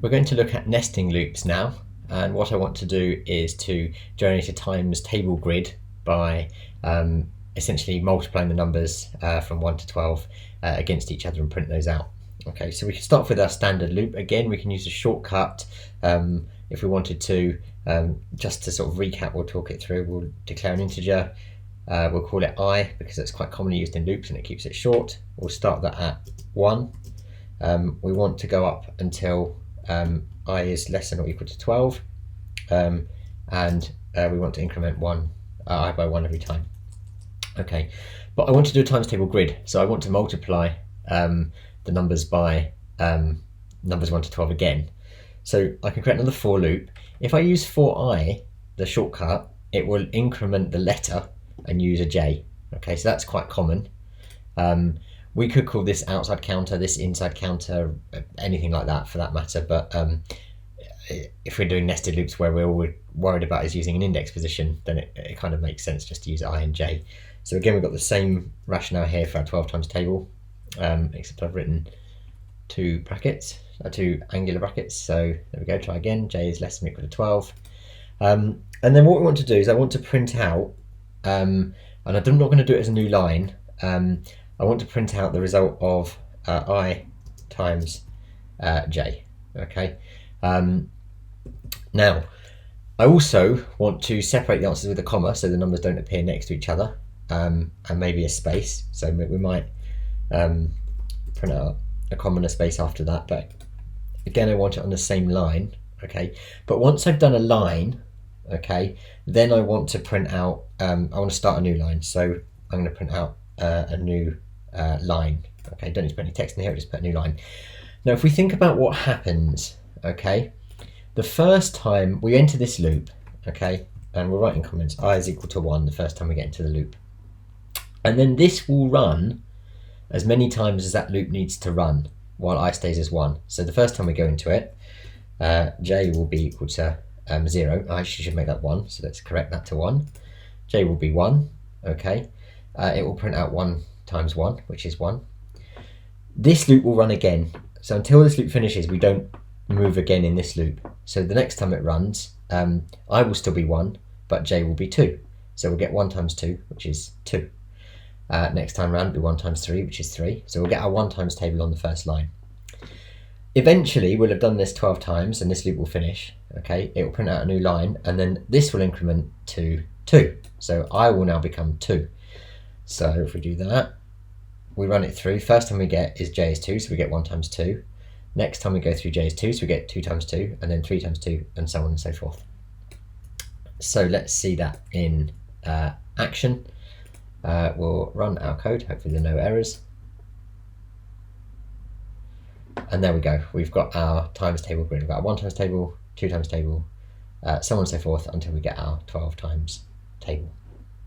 We're going to look at nesting loops now, and what I want to do is to generate a times table grid by essentially multiplying the numbers from 1 to 12 against each other and print those out. Okay, so we can start with our standard loop. Again, we can use a shortcut if we wanted to. Just to sort of recap, we'll talk it through. We'll declare an integer. We'll call it I because that's quite commonly used in loops and it keeps it short. We'll start that at 1. We want to go up until I is less than or equal to 12, and we want to increment I by 1 every time. Okay, but I want to do a times table grid, so I want to multiply the numbers by numbers 1 to 12 again. So I can create another for loop. If I use for I, the shortcut, it will increment the letter and use a j. Okay, so that's quite common. We could call this outside counter, this inside counter, anything like that for that matter, but if we're doing nested loops where we're all worried about is using an index position, then it kind of makes sense just to use I and j. So again, we've got the same rationale here for our 12 times table, except I've written two angular brackets. So there we go, try again, j is less than or equal to 12. And then what we want to do is I want to print out, and I'm not going to do it as a new line, I want to print out the result of I times j. Okay. Now, I also want to separate the answers with a comma so the numbers don't appear next to each other, and maybe a space. So we might print out a comma and a space after that. But again, I want it on the same line. Okay. But once I've done a line, okay, then I want to print out. I want to start a new line. So I'm going to print out a new line. Okay, don't need to put any text in here, just put a new line. Now if we think about what happens, okay, the first time we enter this loop, okay, and we're writing comments, I is equal to 1 the first time we get into the loop, and then this will run as many times as that loop needs to run while I stays as 1. So the first time we go into it, j will be equal to 0. I actually should make that 1, so let's correct that to 1. J will be 1. Okay, it will print out 1 times 1, which is 1. This loop will run again. So until this loop finishes, we don't move again in this loop. So the next time it runs, I will still be 1, but j will be 2. So we'll get 1 times 2, which is 2. Next time round, it'll be 1 times 3, which is 3. So we'll get our 1 times table on the first line. Eventually, we'll have done this 12 times, and this loop will finish. Okay, it will print out a new line, and then this will increment to 2. So I will now become 2. So if we do that, we run it through. First time we get is j is 2, so we get 1 times 2. Next time we go through j is 2, so we get 2 times 2, and then 3 times 2, and so on and so forth. So let's see that in action. We'll run our code, hopefully there are no errors. And there we go, we've got our times table grid. We've got a 1 times table, 2 times table, so on and so forth until we get our 12 times table.